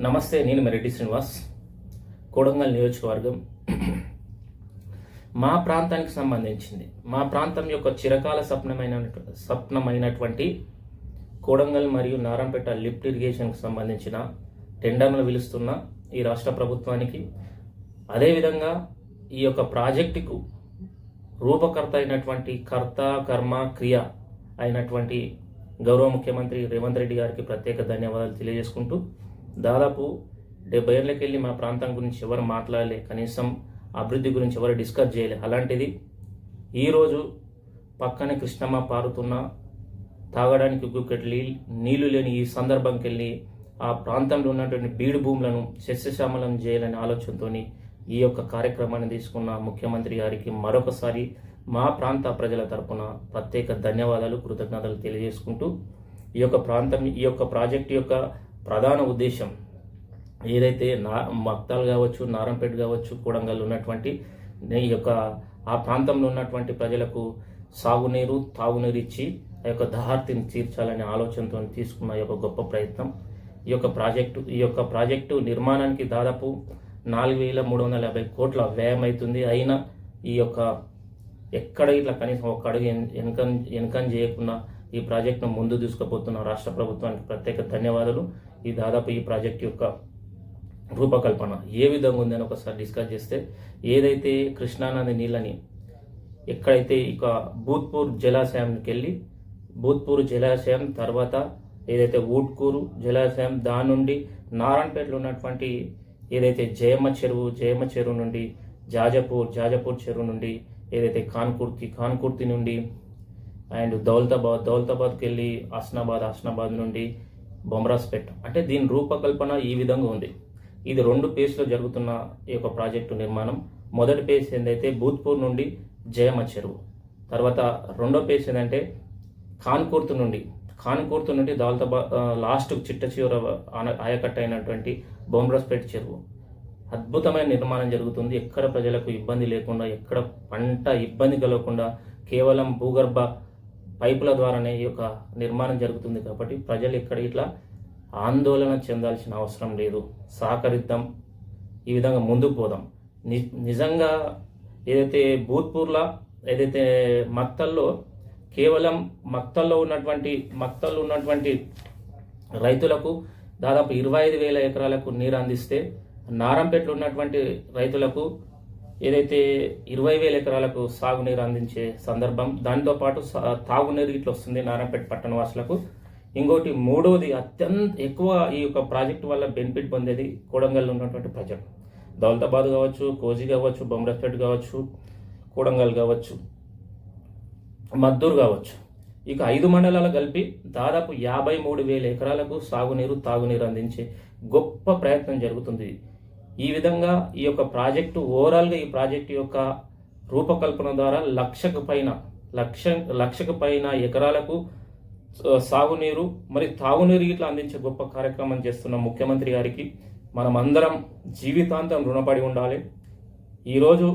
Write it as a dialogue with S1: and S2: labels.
S1: నమస్తే, నేను రెడ్డి శ్రీనివాస్, కొడంగల్ నియోజకవర్గం. మా ప్రాంతానికి సంబంధించింది, మా ప్రాంతం యొక్క చిరకాల స్వప్నమైనటువంటి కొడంగల్ మరియు నారంపేట లిఫ్ట్ ఇరిగేషన్కి సంబంధించిన టెండర్లు పిలుస్తున్న ఈ రాష్ట్ర ప్రభుత్వానికి, అదేవిధంగా ఈ యొక్క ప్రాజెక్టుకు రూపకర్త అయినటువంటి కర్త కర్మ క్రియ అయినటువంటి గౌరవ ముఖ్యమంత్రి రేవంత్ రెడ్డి గారికి ప్రత్యేక ధన్యవాదాలు తెలియజేసుకుంటూ, దాదాపు 70 ఏళ్ళకి వెళ్ళి మా ప్రాంతం గురించి ఎవరు మాట్లాడలే, కనీసం అభివృద్ధి గురించి ఎవరు డిస్కస్ చేయలే. అలాంటిది ఈరోజు పక్కనే కృష్ణమ్మ పారుతున్న తాగడానికి గుక్కెట్లి నీళ్లు లేని ఈ సందర్భంకి వెళ్ళి ఆ ప్రాంతంలో ఉన్నటువంటి బీడు భూములను సస్యశ్యామలం చేయాలనే ఆలోచనతో ఈ యొక్క కార్యక్రమాన్ని తీసుకున్న ముఖ్యమంత్రి గారికి మరొకసారి మా ప్రాంత ప్రజల తరపున ప్రత్యేక ధన్యవాదాలు, కృతజ్ఞతలు తెలియజేసుకుంటూ, ఈ యొక్క ప్రాజెక్టు యొక్క ప్రధాన ఉద్దేశం ఏదైతే మక్తాల్ కావచ్చు, నారంపేట కావచ్చు, కొడంగల్ ఉన్నటువంటి ఈ యొక్క ఆ ప్రాంతంలో ఉన్నటువంటి ప్రజలకు సాగునీరు తాగునీరు ఇచ్చి ఆ యొక్క దాహార్తిని తీర్చాలనే ఆలోచనతో తీసుకున్న ఈ యొక్క గొప్ప ప్రయత్నం. ఈ యొక్క ప్రాజెక్టు నిర్మాణానికి దాదాపు 4,350 కోట్ల వ్యయం అవుతుంది. అయినా ఈ యొక్క ఎక్కడ ఇట్లా కనీసం ఒక అడుగు వెనకం చేయకుండా ఈ ప్రాజెక్టును ముందు తీసుకుపోతున్న రాష్ట్ర ప్రభుత్వానికి ప్రత్యేక ధన్యవాదాలు. ఈ ప్రాజెక్టు యొక్క రూపకల్పన ఏ విధంగా ఉందని ఒకసారి డిస్కస్ చేస్తే, ఏదైతే కృష్ణానది నీళ్ళని ఎక్కడైతే ఇక భూత్పూర్ జలాశయానికి వెళ్ళి, భూత్పూర్ జలాశయం తర్వాత ఏదైతే ఊట్కూరు జలాశయం, దాని నుండి నారాయణపేటలో ఉన్నటువంటి ఏదైతే జయమ్మ చెరువు నుండి జాజపూర్ చెరువు నుండి ఏదైతే కాన్కుర్తి నుండి అండ్ దౌలతాబాద్కి వెళ్ళి హస్నాబాద్ నుండి బొమ్రాస్పేట్, అంటే దీని రూపకల్పన ఈ విధంగా ఉంది. ఇది 2 ఫేజ్లో జరుగుతున్న ఈ యొక్క ప్రాజెక్టు నిర్మాణం. మొదటి ఫేజ్ ఏంటైతే భూత్పూర్ నుండి జయమ్మ చెరువు, తర్వాత రెండో ఫేజ్ ఏంటంటే కాన్కుర్తి నుండి దౌలతాబాద్ లాస్ట్ చిట్ట చివర ఆయకట్ట అయినటువంటి బొమ్రాస్పేట్ చెరువు. అద్భుతమైన నిర్మాణం జరుగుతుంది. ఎక్కడ ప్రజలకు ఇబ్బంది లేకుండా, ఎక్కడ పంట ఇబ్బంది కలగకుండా కేవలం భూగర్భ పైపుల ద్వారానే ఈ యొక్క నిర్మాణం జరుగుతుంది. కాబట్టి ప్రజలు ఇక్కడ ఇట్లా ఆందోళన చెందాల్సిన అవసరం లేదు. సహకరిద్దాం, ఈ విధంగా ముందుకు పోదాం. నిజంగా ఏదైతే భూత్పూర్లో ఏదైతే మక్తల్లో కేవలం మక్తల్లో ఉన్నటువంటి రైతులకు దాదాపు 25,000 ఎకరాలకు నీరు అందిస్తే, నారంపేటలో ఉన్నటువంటి రైతులకు ఏదైతే 20,000 ఎకరాలకు సాగునీరు అందించే సందర్భం. దాంతోపాటు తాగునీరు ఇట్లా వస్తుంది నారంపేట పట్టణ వాసులకు. ఇంకోటి మూడవది అత్యంత ఎక్కువ ఈ యొక్క ప్రాజెక్టు వల్ల బెనిఫిట్ పొందేది కొడంగల్లో ఉన్నటువంటి ప్రజలు. దౌలతాబాద్ కావచ్చు, కోజీ కావచ్చు, బొమ్రాస్పేట్ కావచ్చు, కొడంగల్ కావచ్చు, మద్దూరు కావచ్చు, ఇక 5 మండలాలు కలిపి దాదాపు 53,000 ఎకరాలకు సాగునీరు తాగునీరు అందించే గొప్ప ప్రయత్నం జరుగుతుంది. ఈ విధంగా ఈ యొక్క ప్రాజెక్టు ఓవరాల్గా ఈ ప్రాజెక్టు యొక్క రూపకల్పన ద్వారా లక్షకు పైన ఎకరాలకు సాగునీరు మరి తాగునీరు ఇట్లా అందించే గొప్ప కార్యక్రమం చేస్తున్న ముఖ్యమంత్రి గారికి మనం అందరం జీవితాంతం రుణపడి ఉండాలి. ఈరోజు